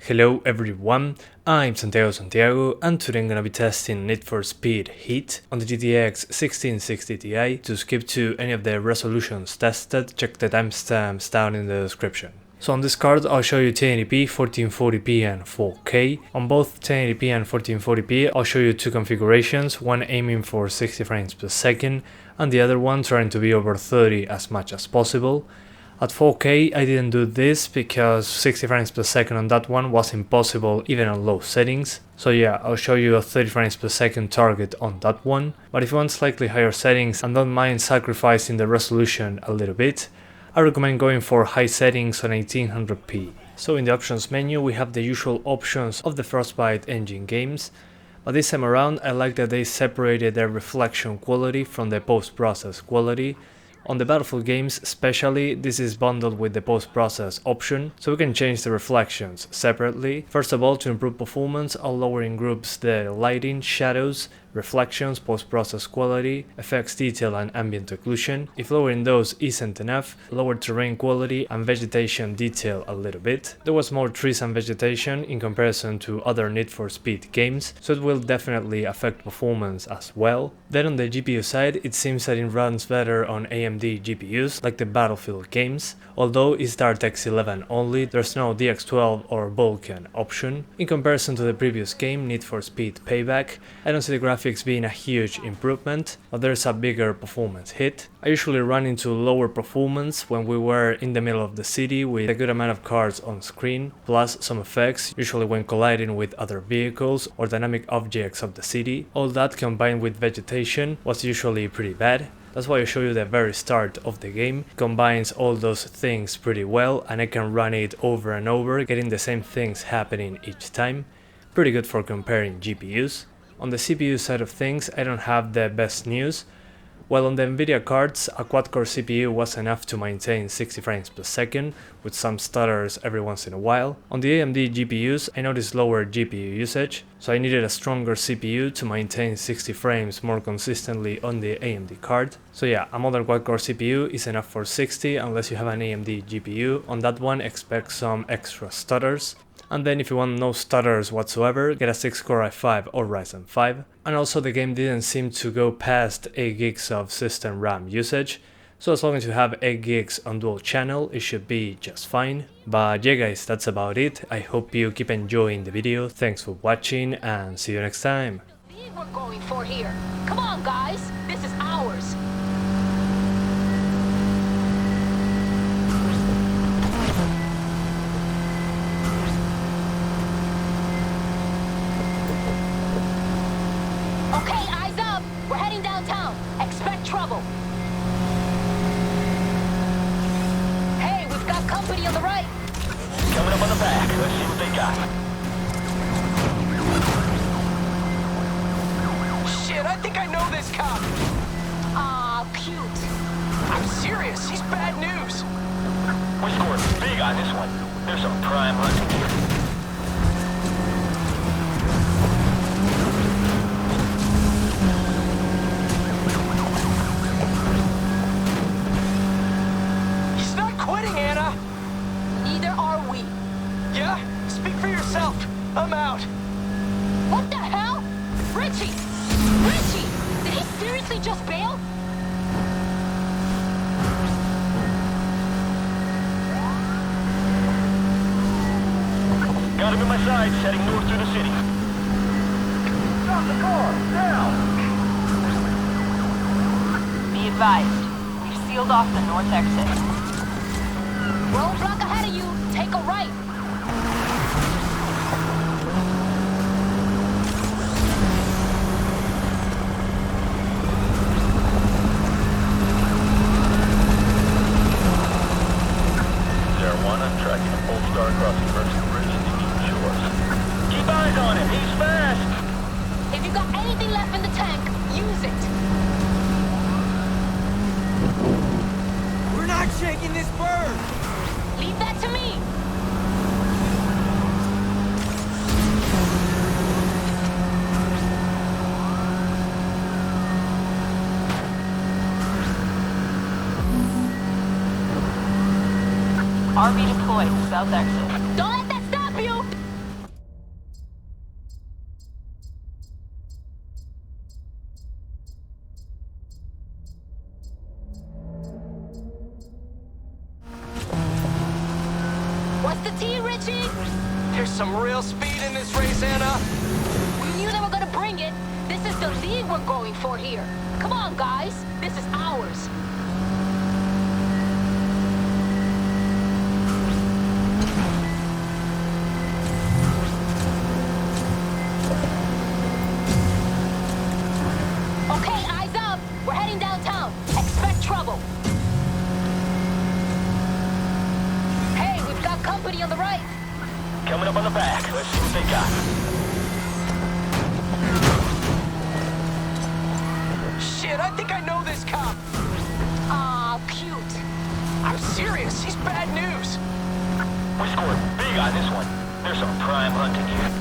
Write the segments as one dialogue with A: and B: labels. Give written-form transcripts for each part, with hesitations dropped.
A: Hello everyone, I'm Santiago and today I'm gonna be testing Need for Speed Heat on the GTX 1660 Ti. To skip to any of the resolutions tested, check the timestamps down in the description. So on this card I'll show you 1080p, 1440p and 4K. On both 1080p and 1440p I'll show you two configurations, one aiming for 60 frames per second and the other one trying to be over 30 as much as possible. At 4K I didn't do this because 60 frames per second on that one was impossible even on low settings. So yeah, I'll show you a 30 frames per second target on that one. But if you want slightly higher settings and don't mind sacrificing the resolution a little bit, I recommend going for high settings on 1800p. So in the options menu we have the usual options of the Frostbite engine games. But this time around I like that they separated their reflection quality from the post-process quality. On the Battlefield games especially, this is bundled with the post-process option, so we can change the reflections separately. First of all, to improve performance, I'll lower in groups the lighting, shadows, reflections, post-process quality, effects detail and ambient occlusion. If lowering those isn't enough, lower terrain quality and vegetation detail a little bit. There was more trees and vegetation in comparison to other Need for Speed games, so it will definitely affect performance as well. Then on the GPU side, it seems that it runs better on AMD GPUs like the Battlefield games. Although it's DirectX 11 only, there's no DX12 or Vulkan option. In comparison to the previous game, Need for Speed Payback, I don't see the graphics being a huge improvement, but there's a bigger performance hit. I usually run into lower performance when we were in the middle of the city with a good amount of cars on screen, plus some effects, usually when colliding with other vehicles or dynamic objects of the city. All that combined with vegetation was usually pretty bad. That's why I show you the very start of the game. It combines all those things pretty well and I can run it over and over, getting the same things happening each time. Pretty good for comparing GPUs. On the CPU side of things, I don't have the best news. While on the NVIDIA cards, a quad-core CPU was enough to maintain 60 frames per second, with some stutters every once in a while. On the AMD GPUs, I noticed lower GPU usage, so I needed a stronger CPU to maintain 60 frames more consistently on the AMD card. So yeah, a modern quad-core CPU is enough for 60 unless you have an AMD GPU. On that one, expect some extra stutters. And then if you want no stutters whatsoever, get a 6-core i5 or Ryzen 5. And also the game didn't seem to go past 8 gigs of system RAM usage, so as long as you have 8 gigs on dual channel, it should be just fine. But yeah guys, that's about it. I hope you keep enjoying the video, thanks for watching and see you next time.
B: We're going for here. Come on guys, this is ours. Okay, eyes up! We're heading downtown. Expect trouble. Hey, we've got company on the right.
C: Coming up on the back. Let's see what they got.
D: Shit, I think I know this cop.
B: Aw, cute.
D: I'm serious, he's bad news.
C: We scored big on this one. There's some prime hunting here.
D: He's not quitting, Anna.
B: Neither are we.
D: Yeah? Speak for yourself. I'm out.
B: What the hell? Richie! Richie! Did he seriously just bail?
C: Got him in my sights, heading north through the city. Stop the car! Now!
E: Be advised, we've sealed off the north exit.
B: Roadblock ahead of you. Take a right.
C: There one, I'm tracking a Polestar crossing Merchant Bridge into East Shores. Keep eyes on him, he's fast!
B: If you got anything left in the tank, use it.
D: We're not shaking this bird.
B: Leave that to me.
E: RV deployed, south exit.
B: Don't let that stop you.
D: There's some real speed in this race, Anna.
B: We knew they were gonna bring it. This is the lead we're going for here. Come on, guys. This is ours. Okay, eyes up. We're heading downtown. Expect trouble. Hey, we've got company on the right.
C: Coming up on the back. Let's see what they got.
D: Shit, I think I know this cop.
B: Aw, cute.
D: I'm serious, he's bad news.
C: We scored big on this one. There's some prime hunting here.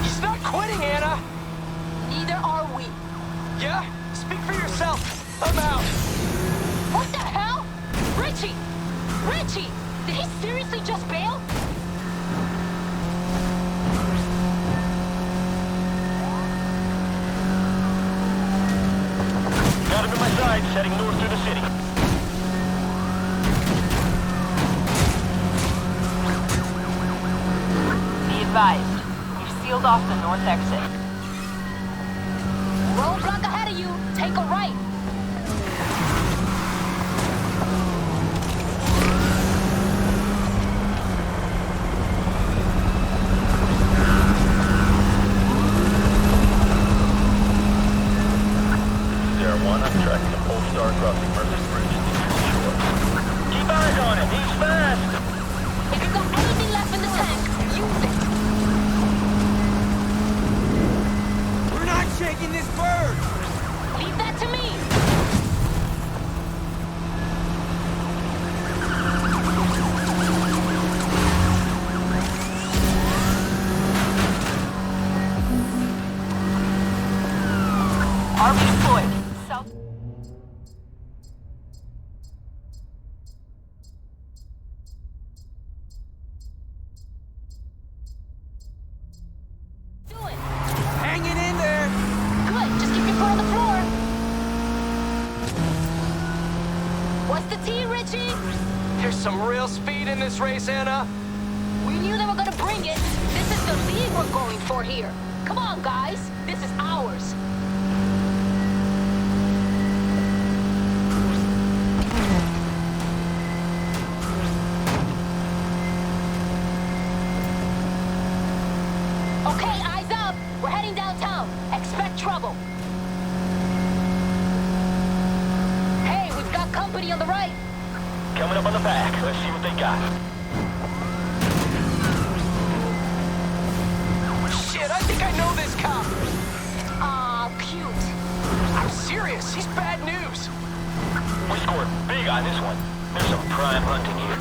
D: He's not quitting, Anna.
B: Neither are we.
D: Yeah? Speak for yourself. I'm out.
B: What the hell? Richie! Richie! Did he seriously just bail?
C: Got him in my sights, heading north through the city.
E: Be advised. We've sealed off the north exit.
B: Roadblock ahead of you. Take a right.
C: DR1, I'm tracking the Polestar crossing Merchant Bridge to the shore. Keep eyes on him, he's fast!
B: If you've got anything left in the tank, use it.
D: We're not shaking this bird.
B: Leave that to me.
E: Army deployed. South.
B: Doing.
D: Hanging in there.
B: Good. Just keep your foot on the floor. What's the tea, Richie?
D: There's some real speed in this race, Anna.
B: We knew they were gonna bring it. This is the lead we're going for here. Come on, guys. This is ours. Okay, eyes up. We're heading downtown. Expect trouble. Hey, we've got company on the right.
C: Coming up on the back. Let's see what they got.
D: Shit, I think I know this cop.
B: Aw, cute.
D: I'm serious, he's bad news.
C: We scored big on this one. There's some prime hunting here.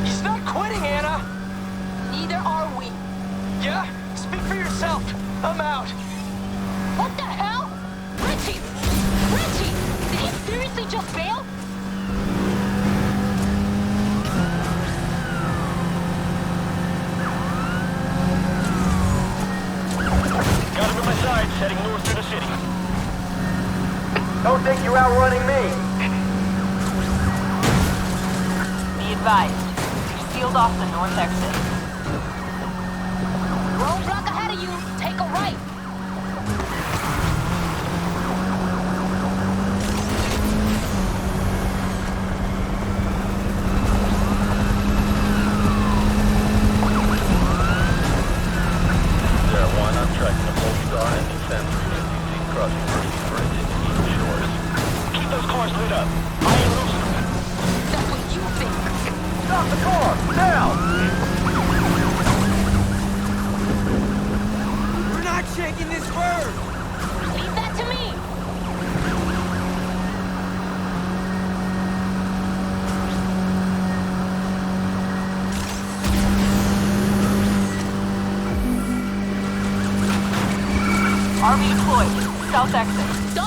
D: He's not quitting, Anna.
B: Neither are we.
D: Yeah? Speak for yourself. I'm out.
B: What the hell? Richie! Richie! Did he seriously just bail?
C: Got him in my sights, heading north through the city.
D: Don't think you're outrunning me.
E: Be advised. We've sealed off the north exit.
B: Roadblock ahead of you. Take a right.
C: DR1, I'm tracking the Polestar and descend through the crossing Merchant Bridge to the shores. Keep those cars lit up. I ain't losing them.
B: That's what you think.
C: Stop the car! Now!
D: We're not shaking this bird.
B: Leave that to me.
E: Army deployed. South exit.
B: Don't